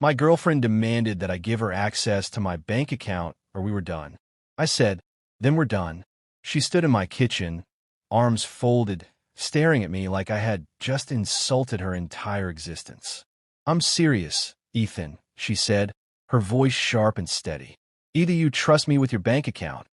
My girlfriend demanded that I give her access to my bank account or we were done. I said, then we're done. She stood in my kitchen, arms folded, staring at me like I had just insulted her entire existence. I'm serious, Ethan, she said, her voice sharp and steady. Either you trust me with your bank account,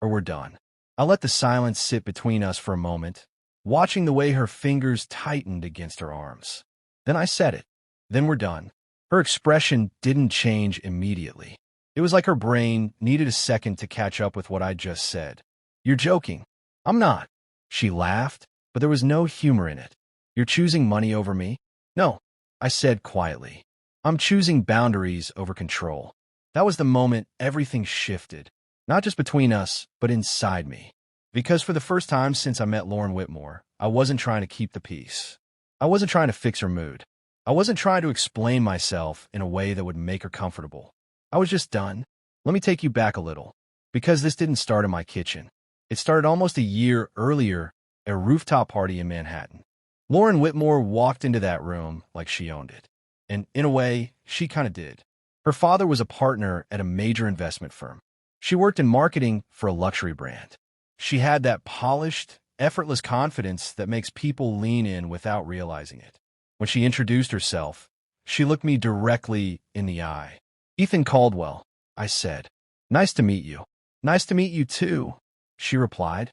or we're done. I let the silence sit between us for a moment, watching the way her fingers tightened against her arms. Then I said it. Then we're done. Her expression didn't change immediately. It was like her brain needed a second to catch up with what I just said. You're joking. I'm not. She laughed, but there was no humor in it. You're choosing money over me? No, I said quietly. I'm choosing boundaries over control. That was the moment everything shifted, not just between us, but inside me. Because for the first time since I met Lauren Whitmore, I wasn't trying to keep the peace. I wasn't trying to fix her mood. I wasn't trying to explain myself in a way that would make her comfortable. I was just done. Let me take you back a little, because this didn't start in my kitchen. It started almost a year earlier at a rooftop party in Manhattan. Lauren Whitmore walked into that room like she owned it. And in a way, she kind of did. Her father was a partner at a major investment firm. She worked in marketing for a luxury brand. She had that polished, effortless confidence that makes people lean in without realizing it. When she introduced herself, she looked me directly in the eye. Ethan Caldwell, I said. Nice to meet you. Nice to meet you too, she replied,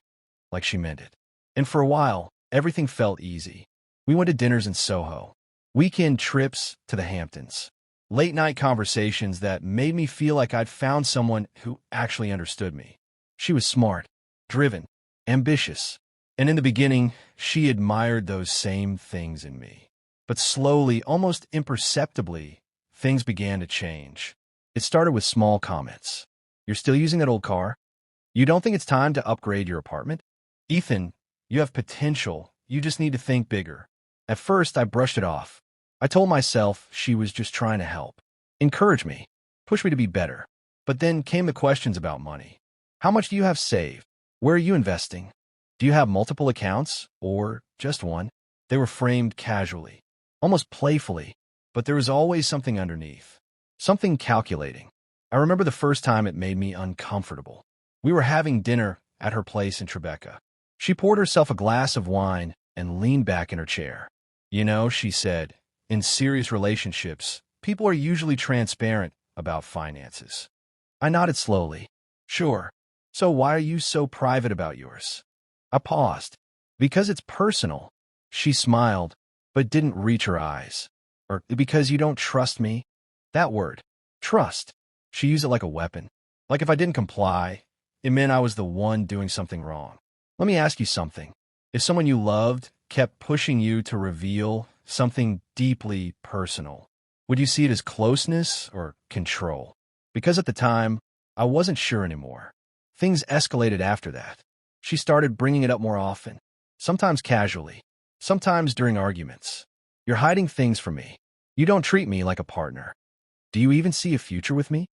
like she meant it. And for a while, everything felt easy. We went to dinners in Soho, weekend trips to the Hamptons, late-night conversations that made me feel like I'd found someone who actually understood me. She was smart, driven, ambitious, and in the beginning, she admired those same things in me. But slowly, almost imperceptibly, things began to change. It started with small comments. You're still using that old car? You don't think it's time to upgrade your apartment? Ethan, you have potential. You just need to think bigger. At first, I brushed it off. I told myself she was just trying to help, encourage me, push me to be better. But then came the questions about money. How much do you have saved? Where are you investing? Do you have multiple accounts or just one? They were framed casually, almost playfully, but there was always something underneath, something calculating. I remember the first time it made me uncomfortable. We were having dinner at her place in Tribeca. She poured herself a glass of wine and leaned back in her chair. You know, she said, in serious relationships, people are usually transparent about finances. I nodded slowly. Sure. So why are you so private about yours? I paused. Because it's personal. She smiled, but didn't reach her eyes. Or because you don't trust me? That word, trust. She used it like a weapon. Like if I didn't comply, it meant I was the one doing something wrong. Let me ask you something. If someone you loved kept pushing you to reveal something deeply personal, would you see it as closeness or control? Because at the time, I wasn't sure anymore. Things escalated after that. She started bringing it up more often, sometimes casually, sometimes during arguments. You're hiding things from me. You don't treat me like a partner. Do you even see a future with me?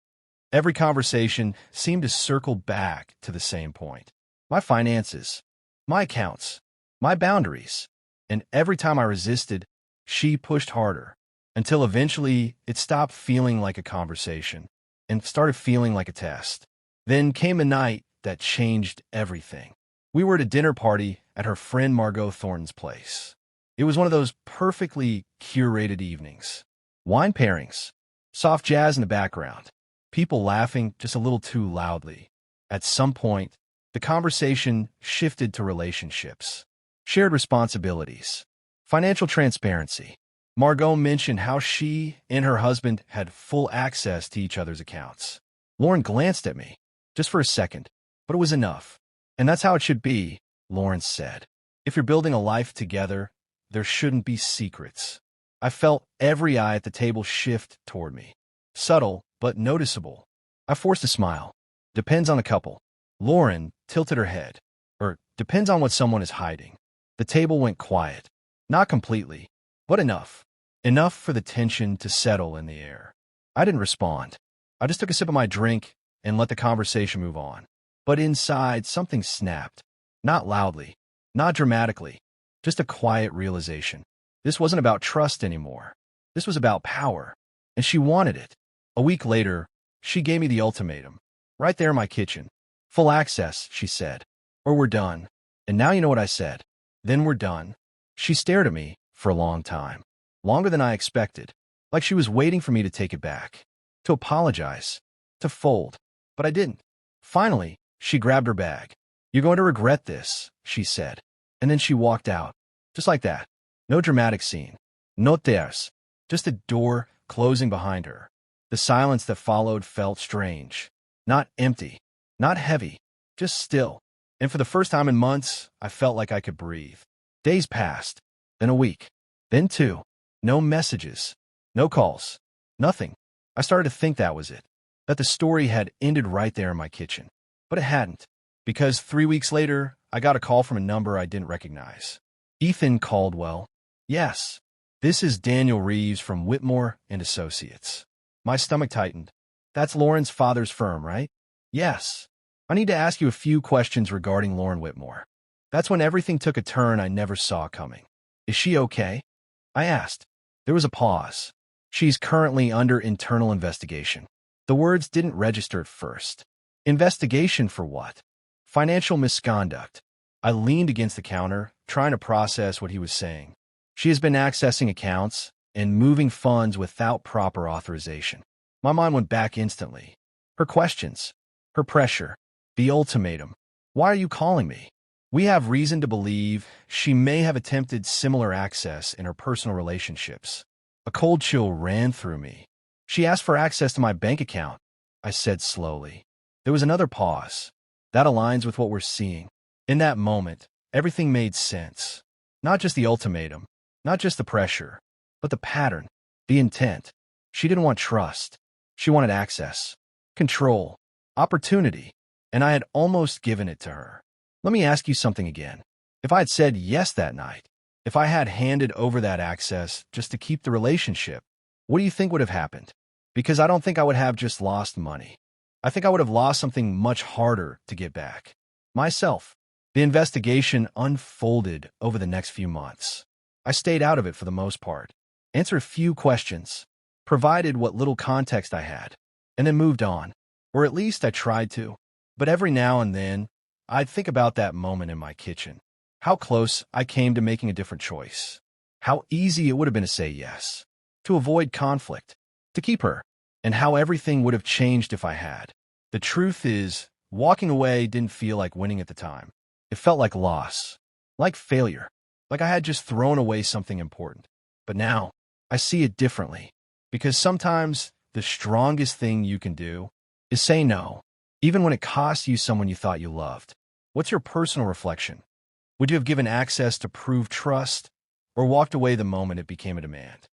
Every conversation seemed to circle back to the same point. My finances, my accounts, my boundaries. And every time I resisted, she pushed harder, until eventually it stopped feeling like a conversation and started feeling like a test. Then came a night that changed everything. We were at a dinner party at her friend Margot Thornton's place. It was one of those perfectly curated evenings. Wine pairings, soft jazz in the background, people laughing just a little too loudly. At some point, the conversation shifted to relationships, shared responsibilities, financial transparency. Margot mentioned how she and her husband had full access to each other's accounts. Lauren glanced at me, just for a second, but it was enough. And that's how it should be, Lauren said. If you're building a life together, there shouldn't be secrets. I felt every eye at the table shift toward me. Subtle, but noticeable. I forced a smile. Depends on the couple. Lauren tilted her head. Or, depends on what someone is hiding. The table went quiet. Not completely, but enough. Enough for the tension to settle in the air. I didn't respond. I just took a sip of my drink and let the conversation move on. But inside, something snapped. Not loudly, not dramatically, just a quiet realization. This wasn't about trust anymore. This was about power. and she wanted it. A week later, she gave me the ultimatum. Right there in my kitchen. Full access, she said. Or we're done. And now you know what I said. Then we're done. She stared at me for a long time. Longer than I expected. Like she was waiting for me to take it back. To apologize. To fold. But I didn't. Finally, she grabbed her bag. You're going to regret this, she said. And then she walked out. Just like that. No dramatic scene. No tears. Just a door closing behind her. The silence that followed felt strange. Not empty. Not heavy. Just still. And for the first time in months, I felt like I could breathe. Days passed. Then a week. Then two. No messages. No calls. Nothing. I started to think that was it. That the story had ended right there in my kitchen. But it hadn't. Because 3 weeks later, I got a call from a number I didn't recognize. Ethan Caldwell. Yes. This is Daniel Reeves from Whitmore and Associates. My stomach tightened. That's Lauren's father's firm, right? Yes. I need to ask you a few questions regarding Lauren Whitmore. That's when everything took a turn I never saw coming. Is she okay? I asked. There was a pause. She's currently under internal investigation. The words didn't register at first. Investigation for what? Financial misconduct. I leaned against the counter, trying to process what he was saying. She has been accessing accounts and moving funds without proper authorization. My mind went back instantly. Her questions. Her pressure. The ultimatum. Why are you calling me? We have reason to believe she may have attempted similar access in her personal relationships. A cold chill ran through me. She asked for access to my bank account, I said slowly. There was another pause. That aligns with what we're seeing. In that moment, everything made sense. Not just the ultimatum, not just the pressure, but the pattern, the intent. She didn't want trust. She wanted access, control, opportunity, and I had almost given it to her. Let me ask you something again. If I had said yes that night, if I had handed over that access just to keep the relationship, what do you think would have happened? Because I don't think I would have just lost money. I think I would have lost something much harder to get back. Myself. The investigation unfolded over the next few months. I stayed out of it for the most part, answered a few questions, provided what little context I had, and then moved on. Or at least I tried to. But every now and then, I'd think about that moment in my kitchen. How close I came to making a different choice. How easy it would have been to say yes. To avoid conflict. To keep her. And how everything would have changed if I had. The truth is, walking away didn't feel like winning at the time. It felt like loss. Like failure. Like I had just thrown away something important. But now, I see it differently. Because sometimes, the strongest thing you can do is say no. Even when it costs you someone you thought you loved. What's your personal reflection? Would you have given access to prove trust, or walked away the moment it became a demand?